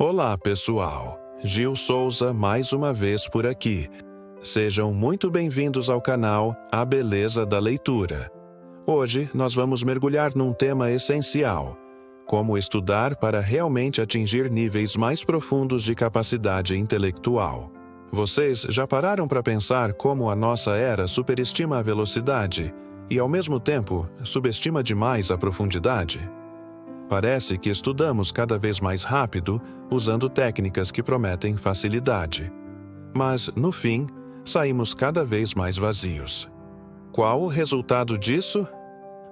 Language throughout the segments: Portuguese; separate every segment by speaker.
Speaker 1: Olá, pessoal. Gil Souza mais uma vez por aqui. Sejam muito bem-vindos ao canal A Beleza da Leitura. Hoje nós vamos mergulhar num tema essencial: como estudar para realmente atingir níveis mais profundos de capacidade intelectual. Vocês já pararam para pensar como a nossa era superestima a velocidade e, ao mesmo tempo, subestima demais a profundidade? Parece que estudamos cada vez mais rápido, usando técnicas que prometem facilidade. Mas, no fim, saímos cada vez mais vazios. Qual o resultado disso?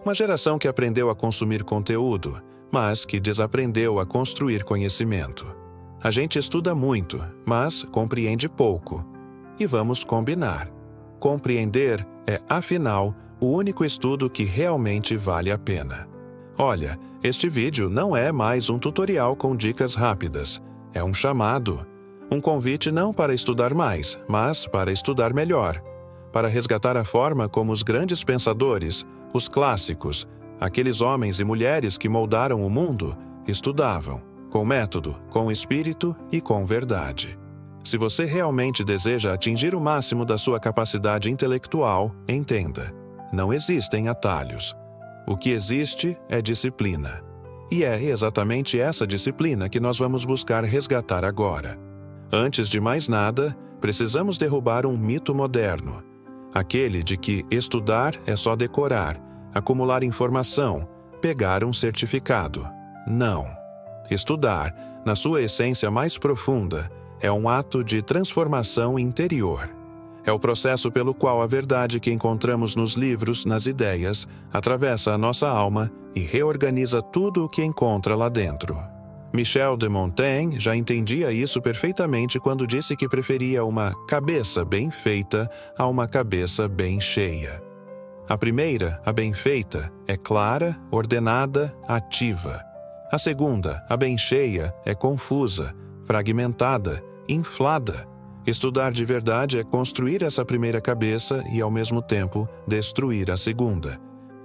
Speaker 1: Uma geração que aprendeu a consumir conteúdo, mas que desaprendeu a construir conhecimento. A gente estuda muito, mas compreende pouco. E vamos combinar. Compreender é, afinal, o único estudo que realmente vale a pena. Olha, este vídeo não é mais um tutorial com dicas rápidas. É um chamado. Um convite não para estudar mais, mas para estudar melhor. Para resgatar a forma como os grandes pensadores, os clássicos, aqueles homens e mulheres que moldaram o mundo, estudavam, com método, com espírito e com verdade. Se você realmente deseja atingir o máximo da sua capacidade intelectual, entenda: não existem atalhos. O que existe é disciplina. E é exatamente essa disciplina que nós vamos buscar resgatar agora. Antes de mais nada, precisamos derrubar um mito moderno. Aquele de que estudar é só decorar, acumular informação, pegar um certificado. Não. Estudar, na sua essência mais profunda, é um ato de transformação interior. É o processo pelo qual a verdade que encontramos nos livros, nas ideias, atravessa a nossa alma e reorganiza tudo o que encontra lá dentro. Michel de Montaigne já entendia isso perfeitamente quando disse que preferia uma cabeça bem feita a uma cabeça bem cheia. A primeira, a bem feita, é clara, ordenada, ativa. A segunda, a bem cheia, é confusa, fragmentada, inflada. Estudar de verdade é construir essa primeira cabeça e, ao mesmo tempo, destruir a segunda.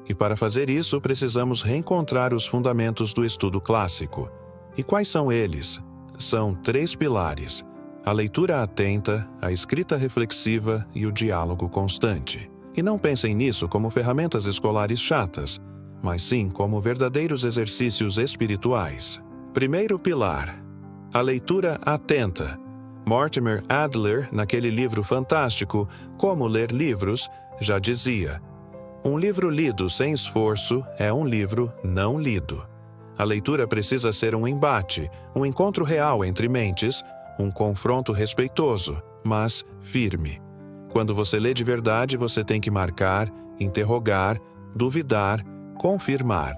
Speaker 1: E para fazer isso, precisamos reencontrar os fundamentos do estudo clássico. E quais são eles? São 3 pilares: a leitura atenta, a escrita reflexiva e o diálogo constante. E não pensem nisso como ferramentas escolares chatas, mas sim como verdadeiros exercícios espirituais. Primeiro pilar: a leitura atenta. Mortimer Adler, naquele livro fantástico Como Ler Livros, já dizia: um livro lido sem esforço é um livro não lido. A leitura precisa ser um embate, um encontro real entre mentes, um confronto respeitoso, mas firme. Quando você lê de verdade, você tem que marcar, interrogar, duvidar, confirmar.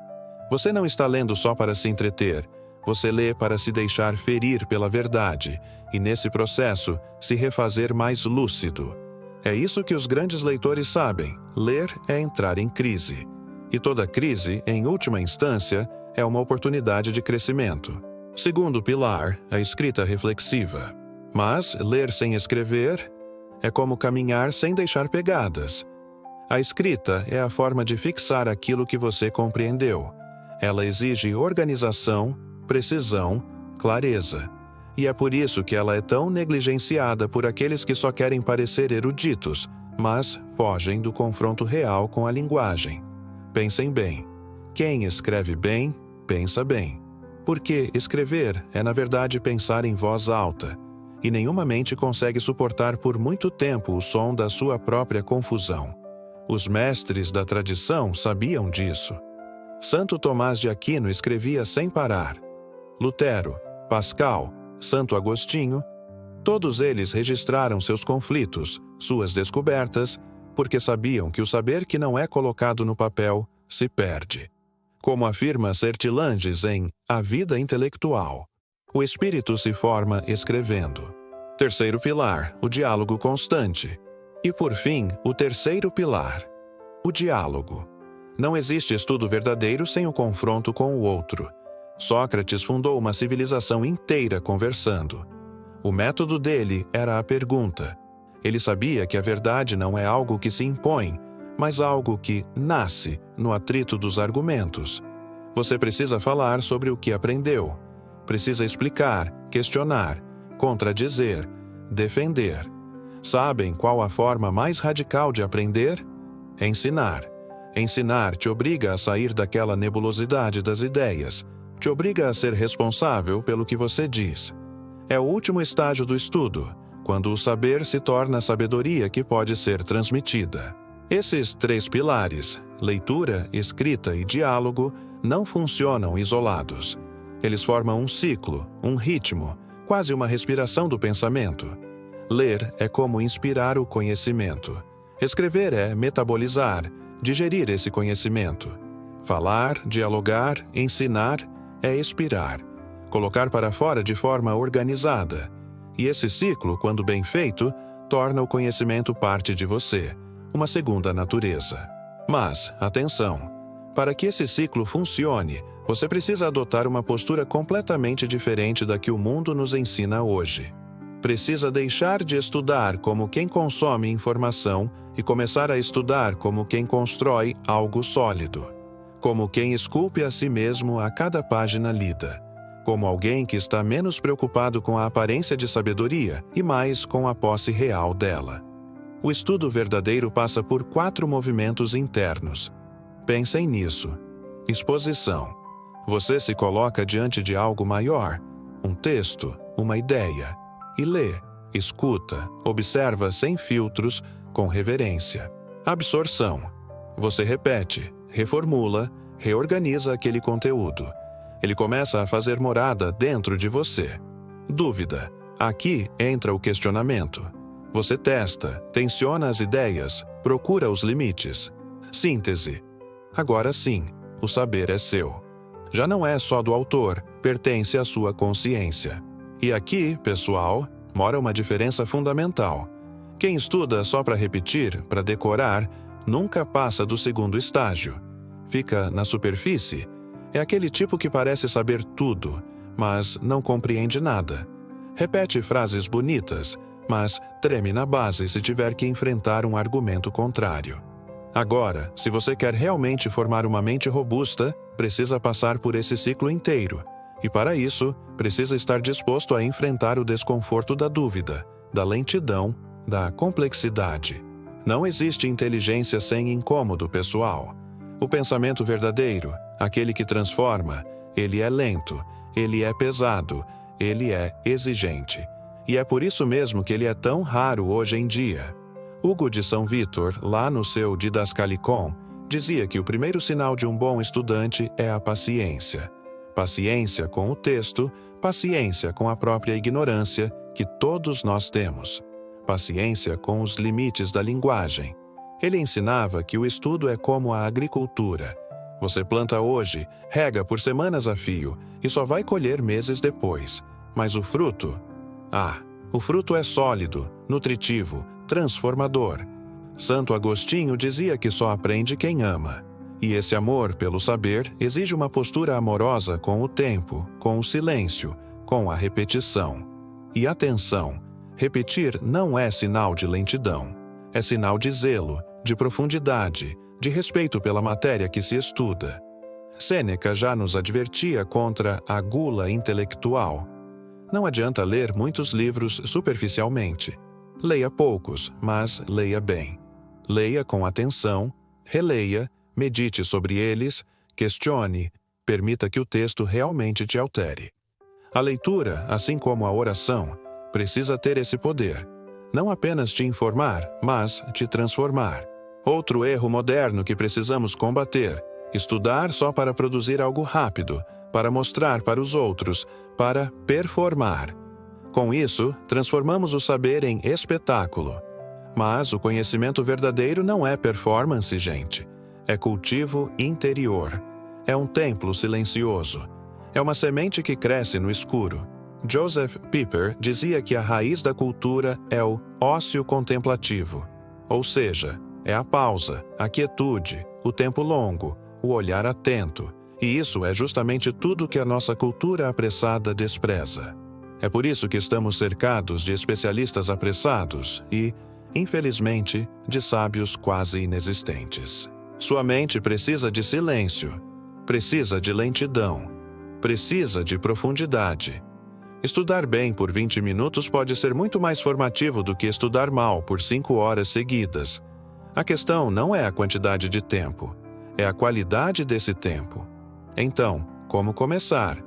Speaker 1: Você não está lendo só para se entreter. Você lê para se deixar ferir pela verdade e, nesse processo, se refazer mais lúcido. É isso que os grandes leitores sabem: ler é entrar em crise. E toda crise, em última instância, é uma oportunidade de crescimento. Segundo pilar, a escrita reflexiva. Mas ler sem escrever é como caminhar sem deixar pegadas. A escrita é a forma de fixar aquilo que você compreendeu. Ela exige organização, precisão, clareza. E é por isso que ela é tão negligenciada por aqueles que só querem parecer eruditos, mas fogem do confronto real com a linguagem. Pensem bem. Quem escreve bem, pensa bem. Porque escrever é, na verdade, pensar em voz alta. E nenhuma mente consegue suportar por muito tempo o som da sua própria confusão. Os mestres da tradição sabiam disso. Santo Tomás de Aquino escrevia sem parar. Lutero, Pascal, Santo Agostinho, todos eles registraram seus conflitos, suas descobertas, porque sabiam que o saber que não é colocado no papel se perde. Como afirma Sertilanges em A Vida Intelectual, o espírito se forma escrevendo. Terceiro pilar, o diálogo constante. E por fim, o terceiro pilar, o diálogo. Não existe estudo verdadeiro sem o confronto com o outro. Sócrates fundou uma civilização inteira conversando. O método dele era a pergunta. Ele sabia que a verdade não é algo que se impõe, mas algo que nasce no atrito dos argumentos. Você precisa falar sobre o que aprendeu. precisa explicar, questionar, contradizer, defender. Sabem qual a forma mais radical de aprender? Ensinar. Ensinar te obriga a sair daquela nebulosidade das ideias, te obriga a ser responsável pelo que você diz. É o último estágio do estudo, quando o saber se torna sabedoria que pode ser transmitida. Esses 3 pilares, leitura, escrita e diálogo, não funcionam isolados. Eles formam um ciclo, um ritmo, quase uma respiração do pensamento. Ler é como inspirar o conhecimento. Escrever é metabolizar, digerir esse conhecimento. Falar, dialogar, ensinar é expirar, colocar para fora de forma organizada. E esse ciclo, quando bem feito, torna o conhecimento parte de você, uma segunda natureza. Mas, atenção! Para que esse ciclo funcione, você precisa adotar uma postura completamente diferente da que o mundo nos ensina hoje. Precisa deixar de estudar como quem consome informação e começar a estudar como quem constrói algo sólido. Como quem esculpe a si mesmo a cada página lida. Como alguém que está menos preocupado com a aparência de sabedoria e mais com a posse real dela. O estudo verdadeiro passa por 4 movimentos internos. Pensem nisso. Exposição. Você se coloca diante de algo maior, um texto, uma ideia, e lê, escuta, observa sem filtros, com reverência. Absorção. Você repete, reformula, reorganiza aquele conteúdo. Ele começa a fazer morada dentro de você. Dúvida. Aqui entra o questionamento. Você testa, tensiona as ideias, procura os limites. Síntese. Agora sim, o saber é seu. Já não é só do autor, pertence à sua consciência. E aqui, pessoal, mora uma diferença fundamental. Quem estuda só para repetir, para decorar, nunca passa do segundo estágio. Fica na superfície. É aquele tipo que parece saber tudo, mas não compreende nada. Repete frases bonitas, mas treme na base se tiver que enfrentar um argumento contrário. Agora, se você quer realmente formar uma mente robusta, precisa passar por esse ciclo inteiro. E para isso, precisa estar disposto a enfrentar o desconforto da dúvida, da lentidão, da complexidade. Não existe inteligência sem incômodo pessoal. O pensamento verdadeiro, aquele que transforma, ele é lento, ele é pesado, ele é exigente. E é por isso mesmo que ele é tão raro hoje em dia. Hugo de São Vítor, lá no seu Didascalicon, dizia que o primeiro sinal de um bom estudante é a paciência. Paciência com o texto, paciência com a própria ignorância que todos nós temos. Paciência com os limites da linguagem. Ele ensinava que o estudo é como a agricultura. Você planta hoje, rega por semanas a fio e só vai colher meses depois. Mas o fruto? O fruto é sólido, nutritivo, transformador. Santo Agostinho dizia que só aprende quem ama. E esse amor pelo saber exige uma postura amorosa com o tempo, com o silêncio, com a repetição. E atenção, repetir não é sinal de lentidão. É sinal de zelo, de profundidade, de respeito pela matéria que se estuda. Sêneca já nos advertia contra a gula intelectual. Não adianta ler muitos livros superficialmente. Leia poucos, mas leia bem. Leia com atenção, releia, medite sobre eles, questione, permita que o texto realmente te altere. A leitura, assim como a oração, precisa ter esse poder. Não apenas te informar, mas te transformar. Outro erro moderno que precisamos combater: estudar só para produzir algo rápido, para mostrar para os outros, para performar. Com isso, transformamos o saber em espetáculo. Mas o conhecimento verdadeiro não é performance, gente. É cultivo interior. É um templo silencioso. É uma semente que cresce no escuro. Joseph Pieper dizia que a raiz da cultura é o ócio contemplativo. Ou seja, é a pausa, a quietude, o tempo longo, o olhar atento. E isso é justamente tudo que a nossa cultura apressada despreza. É por isso que estamos cercados de especialistas apressados e, infelizmente, de sábios quase inexistentes. Sua mente precisa de silêncio, precisa de lentidão, precisa de profundidade. Estudar bem por 20 minutos pode ser muito mais formativo do que estudar mal por 5 horas seguidas. A questão não é a quantidade de tempo, é a qualidade desse tempo. Então, como começar?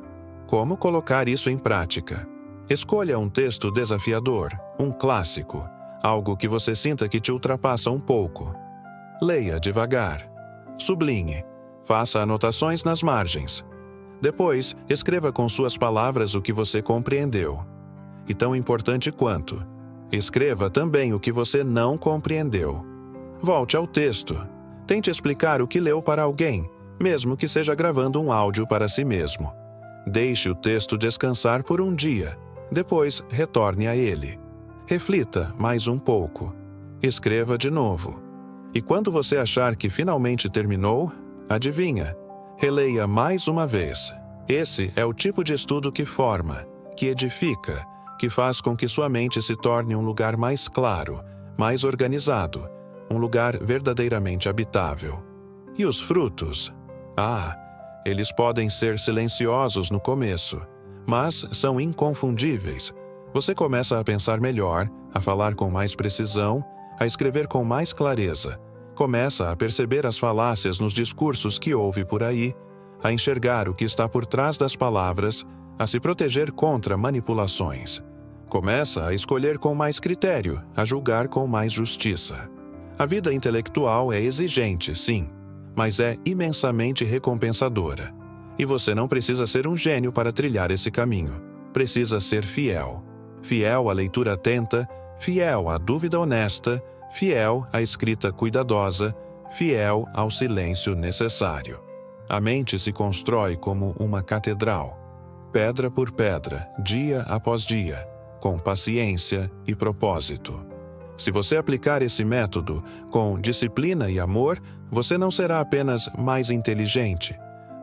Speaker 1: Como colocar isso em prática? Escolha um texto desafiador, um clássico, algo que você sinta que te ultrapassa um pouco. Leia devagar. Sublinhe. Faça anotações nas margens. Depois, escreva com suas palavras o que você compreendeu. E tão importante quanto, escreva também o que você não compreendeu. Volte ao texto. Tente explicar o que leu para alguém, mesmo que seja gravando um áudio para si mesmo. Deixe o texto descansar por um dia. Depois, retorne a ele. Reflita mais um pouco. Escreva de novo. E quando você achar que finalmente terminou, adivinha? Releia mais uma vez. Esse é o tipo de estudo que forma, que edifica, que faz com que sua mente se torne um lugar mais claro, mais organizado, um lugar verdadeiramente habitável. E os frutos? Eles podem ser silenciosos no começo, mas são inconfundíveis. Você começa a pensar melhor, a falar com mais precisão, a escrever com mais clareza. Começa a perceber as falácias nos discursos que ouve por aí, a enxergar o que está por trás das palavras, a se proteger contra manipulações. Começa a escolher com mais critério, a julgar com mais justiça. A vida intelectual é exigente, sim, mas é imensamente recompensadora. E você não precisa ser um gênio para trilhar esse caminho. Precisa ser fiel. Fiel à leitura atenta, fiel à dúvida honesta, fiel à escrita cuidadosa, fiel ao silêncio necessário. A mente se constrói como uma catedral, pedra por pedra, dia após dia, com paciência e propósito. Se você aplicar esse método com disciplina e amor, você não será apenas mais inteligente.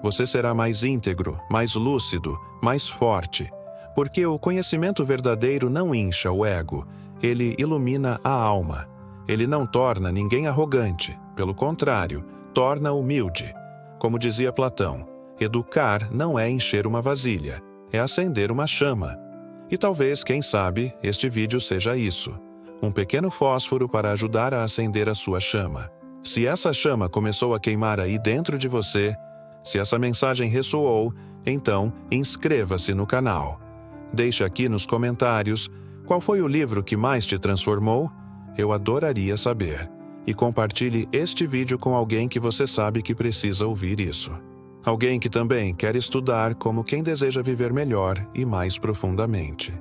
Speaker 1: Você será mais íntegro, mais lúcido, mais forte, porque o conhecimento verdadeiro não incha o ego, ele ilumina a alma. Ele não torna ninguém arrogante, pelo contrário, torna humilde. Como dizia Platão, educar não é encher uma vasilha, é acender uma chama. E talvez, quem sabe, este vídeo seja isso. Um pequeno fósforo para ajudar a acender a sua chama. Se essa chama começou a queimar aí dentro de você, se essa mensagem ressoou, então inscreva-se no canal. Deixe aqui nos comentários qual foi o livro que mais te transformou. Eu adoraria saber. E compartilhe este vídeo com alguém que você sabe que precisa ouvir isso. Alguém que também quer estudar como quem deseja viver melhor e mais profundamente.